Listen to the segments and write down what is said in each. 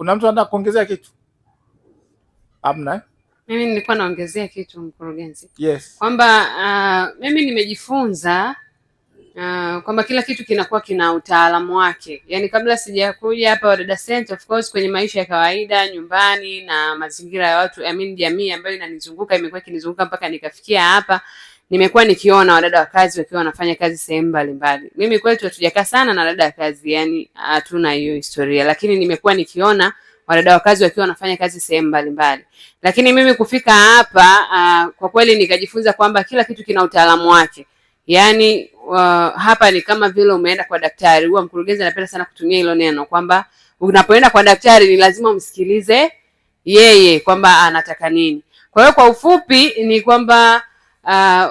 Kuna mtu anataka kuongezea kitu? Amna? Mimi nilikuwa naongezea kitu mkurugenzi. Yes. Kwamba mimi nimejifunza kwamba kila kitu kinakuwa kina utaalamu wake. Yaani kabla sijakuja hapa Wadada Center, of course kwenye maisha ya kawaida nyumbani na mazingira ya watu, jamii ambayo inanizunguka imekuwa ikinizunguka mpaka nikafikia hapa, nimekuwa nikiona wadada wa kazi wakiwa wanafanya kazi sehemu mbalimbali. Mimi kwetu hatujakaa sana na wadada wa kazi, yani hatuna hiyo historia, lakini nimekuwa nikiona wadada wa kazi wakiwa wanafanya kazi sehemu mbalimbali. Lakini mimi kufika hapa kwa kweli nikajifunza kwamba kila kitu kina utaalamu wake. Yaani hapa ni kama vile umeenda kwa daktari. Huwa mkurugenzi anapenda sana kutumia hilo neno kwamba unapoenda kwa daktari ni lazima umsikilize yeye kwamba anataka nini. Kwa hiyo kwa ufupi ni kwamba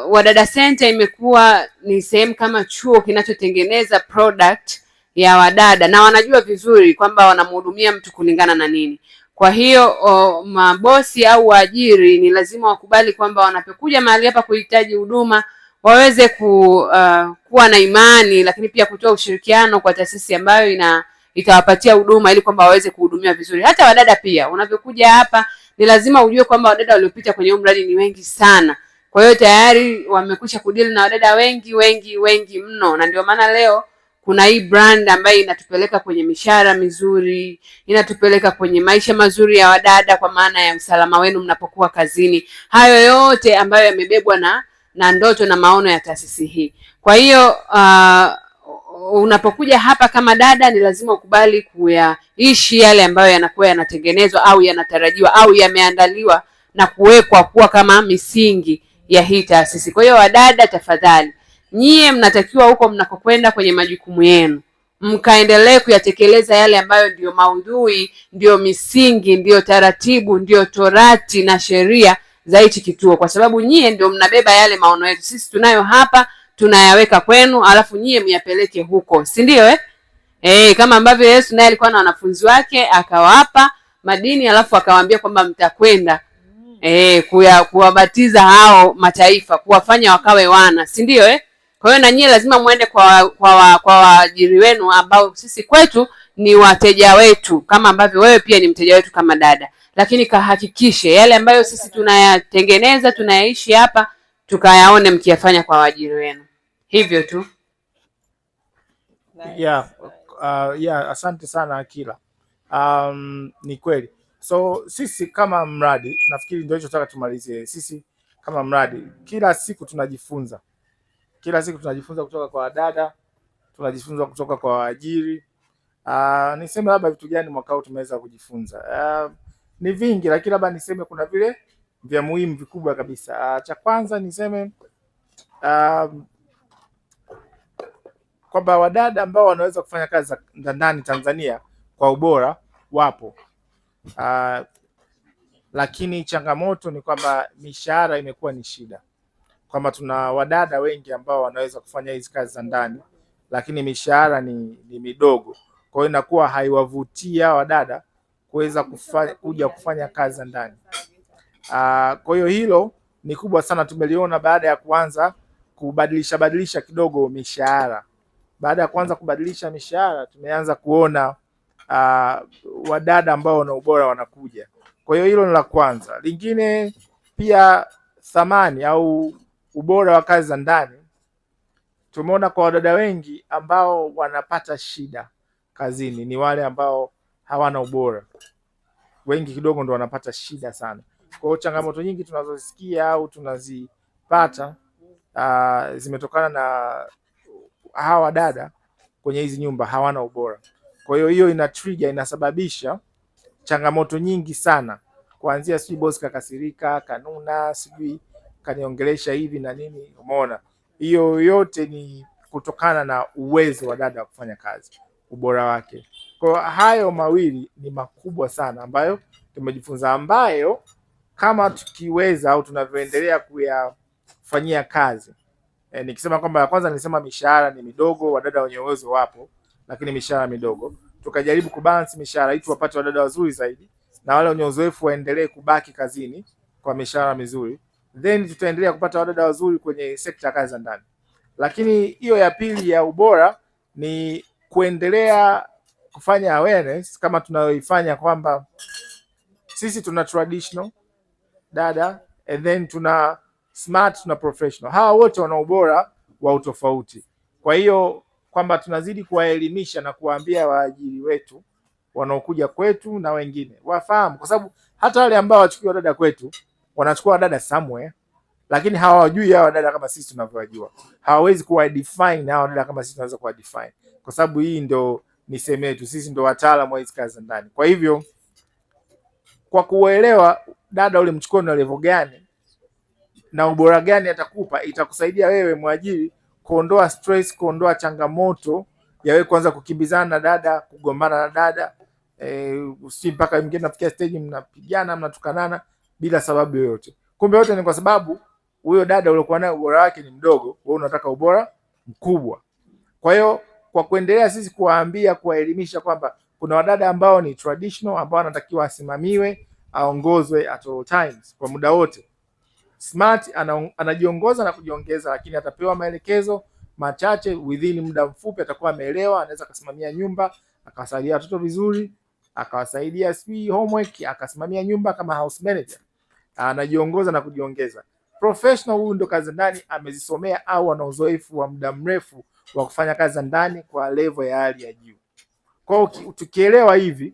Wadada Center imekuwa ni sehemu kama chuo kinachotengeneza product ya wadada, na wanajua vizuri kwamba wanamhudumia mtu kulingana na nini. Kwa hiyo mabosi au waajiri ni lazima wakubali kwamba wanapokuja mahali hapa kuhitaji huduma waweze kuwa na imani, lakini pia kutoa ushirikiano kwa taasisi ambayo itawapatia huduma ili kwamba waweze kuhudumia vizuri. Hata wadada pia unapokuja hapa ni lazima ujue kwamba wadada waliopita kwenye mradi ni wengi sana. Kwa hiyo tayari wamekwisha kudili na wadada wengi mno, na ndio maana leo kuna hii brand ambayo inatupeleka kwenye mishahara mizuri, inatupeleka kwenye maisha mazuri ya wadada kwa maana ya usalama wenu mnapokuwa kazini. Hayo yote ambayo yamebebwa na ndoto na maono ya taasisi hii. Kwa hiyo unapokuja hapa kama dada ni lazima ukubali kuyaishi yale ambayo yanakuwa yanatengenezwa au yanatarajiwa au yameandaliwa na kuwekwa kuwa kama misingi ya hii taasisi. Kwa hiyo wadada, tafadhali nyie mnatakiwa huko mnakokwenda kwenye majukumu yenu mkaendelee kuyatekeleza yale ambayo ndio maudhui, ndio misingi, ndio taratibu, ndio torati na sheria za hichi kituo, kwa sababu nyie ndio mnabeba yale maono yetu. Sisi tunayo hapa tunayaweka kwenu, alafu nyie myapeleke huko, si ndio? Kama ambavyo Yesu naye alikuwa na wanafunzi wake akawapa madini, alafu akawaambia kwamba mtakwenda kuwabatiza hao mataifa, kuwafanya wakawe wana, si ndio? Kwa hiyo na nyie lazima muende kwa waajiri wenu ambao sisi kwetu ni wateja wetu, kama ambavyo wewe pia ni mteja wetu kama dada. Lakini kahakikishe yale ambayo sisi tunayatengeneza, tunayaishi hapa, tukayaone mkiyafanya kwa waajiri wenu. Hivyo tu. Asante sana Akila. Ni kweli. So sisi kama mradi, nafikiri ndio hicho nataka tumalizie. Sisi kama mradi kila siku tunajifunza. Kila siku tunajifunza kutoka kwa wadada, tunajifunza kutoka kwa waajiri. Niseme labda vitu gani mwaka huu tumeweza kujifunza. Ni vingi, lakini labda niseme kuna vile vya muhimu vikubwa kabisa. Cha kwanza niseme kwamba wadada ambao wanaweza kufanya kazi za ndani Tanzania kwa ubora wapo. Lakini changamoto ni kwamba mishahara imekuwa ni shida, kwamba tuna wadada wengi ambao wanaweza kufanya hizi kazi za ndani lakini mishahara ni midogo. Kwa hiyo inakuwa haiwavutia wadada kuweza kuja kufanya kazi za ndani. Kwa hiyo hilo ni kubwa sana, tumeliona baada ya kuanza kubadilisha kidogo mishahara. Baada ya kuanza kubadilisha mishahara tumeanza kuona wadada ambao wana ubora wanakuja. Kwa hiyo hilo ni la kwanza. Lingine pia thamani au ubora wa kazi za ndani. Tumeona kwa wadada wengi ambao wanapata shida kazini ni wale ambao hawana ubora. Wengi kidogo ndo wanapata shida sana. Kwa hiyo changamoto nyingi tunazosikia au tunazipata zimetokana na hawa wadada kwenye hizi nyumba hawana ubora. Kwa hiyo hiyo inasababisha changamoto nyingi sana, kuanzia sijui bosi kakasirika, kanuna, sijui kaniongelesha hivi na nini. Umeona, hiyo yote ni kutokana na uwezo wa dada wa kufanya kazi, ubora wake. Kwa hayo mawili ni makubwa sana ambayo tumejifunza, ambayo kama tukiweza au tunavyoendelea kuyafanyia kazi. Nikisema kwamba kwanza nilisema mishahara ni midogo, wadada wenye uwezo wapo lakini mishahara midogo. Tukajaribu kubalance mishahara ili wapate wadada wazuri zaidi na wale wenye uzoefu waendelee kubaki kazini kwa mishahara mizuri, then tutaendelea kupata wadada wazuri kwenye sekta ya kazi za ndani. Lakini hiyo ya pili ya ubora ni kuendelea kufanya awareness kama tunayoifanya kwamba sisi tuna traditional dada and then tuna smart, tuna professional. Hawa wote wana ubora wa utofauti. Kwa hiyo kwamba tunazidi kuwaelimisha na kuwaambia waajiri wetu wanaokuja kwetu na wengine wafahamu, kwa sababu hata wale ambao wachukua dada kwetu wanachukua dada somewhere, lakini hawajui hawa dada kama sisi tunavyowajua. Hawawezi kuwa define hawa dada kama sisi tunaweza kuwa define, kwa sababu hii ndio ni sehemu yetu, sisi ndio wataalamu wa hizo kazi za ndani. Kwa hivyo kwa kuelewa dada ule mchukue na level gani na ubora gani atakupa, itakusaidia wewe mwajiri kuondoa stress, kuondoa changamoto ya wewe kuanza kukimbizana na dada, kugombana na dada, usi mpaka mwingine nafikia stage mnapigana, mnatukanana bila sababu yoyote. Kumbe yote ni kwa sababu huyo dada uliokuwa naye ubora wake ni mdogo, wewe unataka ubora mkubwa. Kwa hiyo kwa kuendelea sisi kuwaambia, kuwaelimisha kwamba kuna wadada ambao ni traditional, ambao wanatakiwa asimamiwe, aongozwe at all times, kwa muda wote. Smart anajiongoza na kujiongeza, lakini atapewa maelekezo machache within muda mfupi, atakuwa ameelewa, anaweza kusimamia nyumba, akawasaidia watoto vizuri, akawasaidia homework, akasimamia nyumba kama house manager. Anajiongoza na kujiongeza. Professional huyu ndo kazi ndani amezisomea au ana uzoefu wa muda mrefu wa kufanya kazi za ndani kwa level ya hali ya juu. Kwa hiyo tukielewa hivi,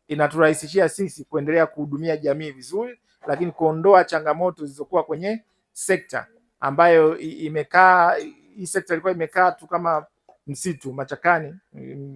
inaturahisishia sisi kuendelea kuhudumia jamii vizuri, lakini kuondoa changamoto zilizokuwa kwenye sekta ambayo imekaa. Hii sekta ilikuwa imekaa tu kama msitu machakani,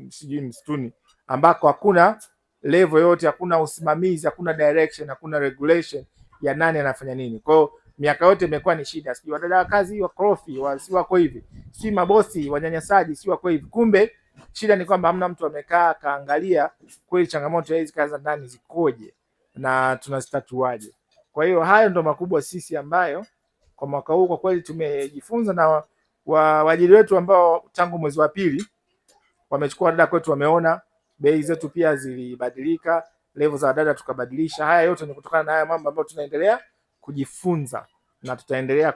sijui msituni, ambako hakuna level yote, hakuna usimamizi, hakuna direction, hakuna regulation ya nani anafanya nini. Kwa hiyo miaka yote imekuwa ni shida, sijui wadada kazi wakorofi, si wako hivi, si mabosi wanyanyasaji, si wako hivi. Kumbe shida ni kwamba hamna mtu amekaa kaangalia kweli changamoto ya hizi kazi za ndani zikoje na tunazitatuaje. Kwa hiyo hayo ndo makubwa sisi ambayo kwa mwaka huu kwa kweli tumejifunza, na waajiri wetu ambao tangu mwezi wa pili wamechukua dada kwetu, wameona bei zetu pia zilibadilika, level za dada tukabadilisha. Haya yote ni kutokana na haya mambo ambayo tunaendelea kujifunza na tutaendelea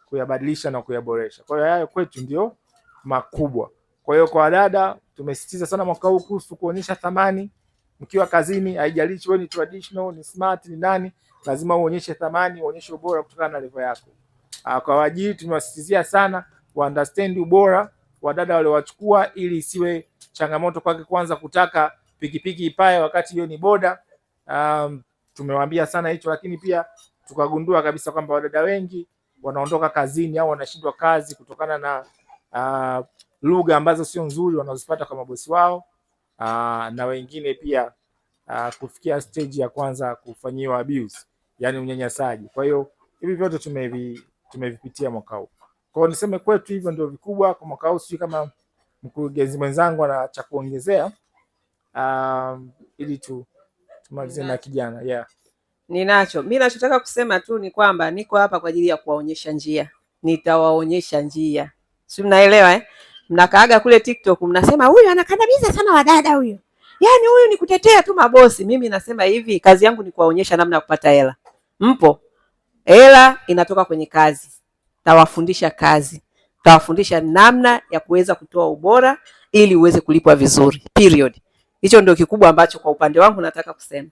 kuyabadilisha na kuyaboresha. Kwa hiyo hayo kwetu ndio makubwa. Kwa hiyo kwa dada tumesisitiza sana mwaka huu kuhusu kuonyesha thamani mkiwa kazini. Haijalishi wewe ni traditional, ni smart, ni nani, lazima uonyeshe thamani, uonyeshe ubora kutokana na level yako. Kwa waajiri tumewasisitizia sana wa understand ubora wa dada wale wachukua, ili isiwe changamoto kwake kwanza kutaka pikipiki ipae wakati hiyo ni boda. Tumewaambia sana hicho, lakini pia tukagundua kabisa kwamba wadada wengi wanaondoka kazini au wanashindwa kazi kutokana na lugha ambazo sio nzuri wanazopata kwa mabosi wao, na wengine pia kufikia stage ya kwanza kufanyiwa abuse, yani unyanyasaji. Kwa hiyo hivi vyote tumevipitia mwaka huu. Kwa hiyo niseme kwetu hivyo ndio vikubwa kwa mwaka huu. Sijui kama mkurugenzi mwenzangu ana cha kuongezea ili tumalize na kijana. Yeah. Ninacho. Mimi nachotaka kusema tu ni kwamba niko hapa kwa ajili ya kuwaonyesha njia. Nitawaonyesha njia. Si mnaelewa eh? Mnakaaga kule TikTok mnasema huyu anakandamiza sana wadada huyu. Yaani huyu ni kutetea tu mabosi. Mimi nasema hivi, kazi yangu ni kuwaonyesha namna ya kupata hela. Mpo? Hela inatoka kwenye kazi. Tawafundisha kazi. Tawafundisha namna ya kuweza kutoa ubora ili uweze kulipwa vizuri. Period. Hicho ndio kikubwa ambacho kwa upande wangu nataka kusema.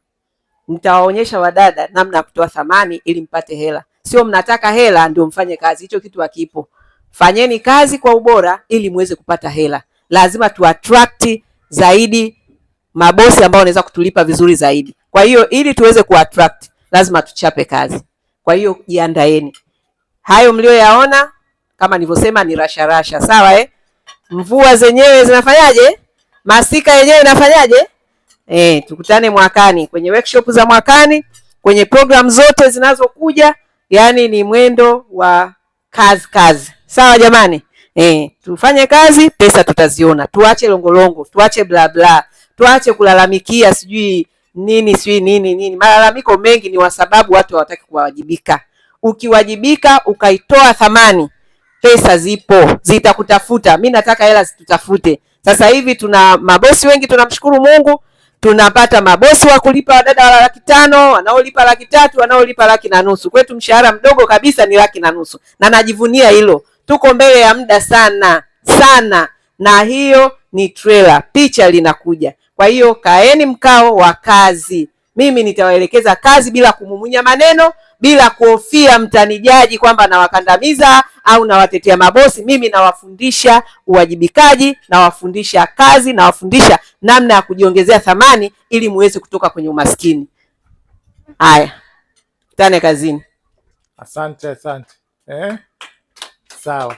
Nitawaonyesha wadada namna ya kutoa thamani ili mpate hela. Sio mnataka hela ndio mfanye kazi. Hicho kitu hakipo. Fanyeni kazi kwa ubora ili muweze kupata hela. Lazima tu attract zaidi mabosi ambao wanaweza kutulipa vizuri zaidi. Kwa hiyo ili tuweze ku attract lazima tuchape kazi. Kwa hiyo jiandaeni. Hayo mlioyaona kama nilivyosema ni rasha. Sawa eh? Mvua zenyewe zinafanyaje? Masika yenyewe inafanyaje? Tukutane mwakani kwenye workshop za mwakani, kwenye program zote zinazokuja, yani ni mwendo wa kazi. Sawa jamani? Tufanye kazi, pesa tutaziona. Tuache longolongo, tuache bla bla, tuache kulalamikia sijui nini. Malalamiko mengi ni kwa sababu watu hawataki kuwajibika. Ukiwajibika, ukaitoa thamani, pesa zipo, zitakutafuta. Mimi nataka hela zitutafute. Sasa hivi tuna mabosi wengi, tunamshukuru Mungu. Tunapata mabosi wa kulipa wadada wa 500,000, wanaolipa 300,000, wanaolipa 1,500,000. Kwetu mshahara mdogo kabisa ni 1,500,000. Na najivunia hilo. Tuko mbele ya muda sana. Na hiyo ni trailer, picha linakuja. Kwa hiyo kaeni mkao wa kazi, mimi nitawaelekeza kazi bila kumumunya maneno, bila kuhofia mtanijaji kwamba nawakandamiza au nawatetea mabosi. Mimi nawafundisha uwajibikaji, nawafundisha kazi, nawafundisha namna ya kujiongezea thamani ili muweze kutoka kwenye umaskini. Haya, tane kazini. Asante. Sawa.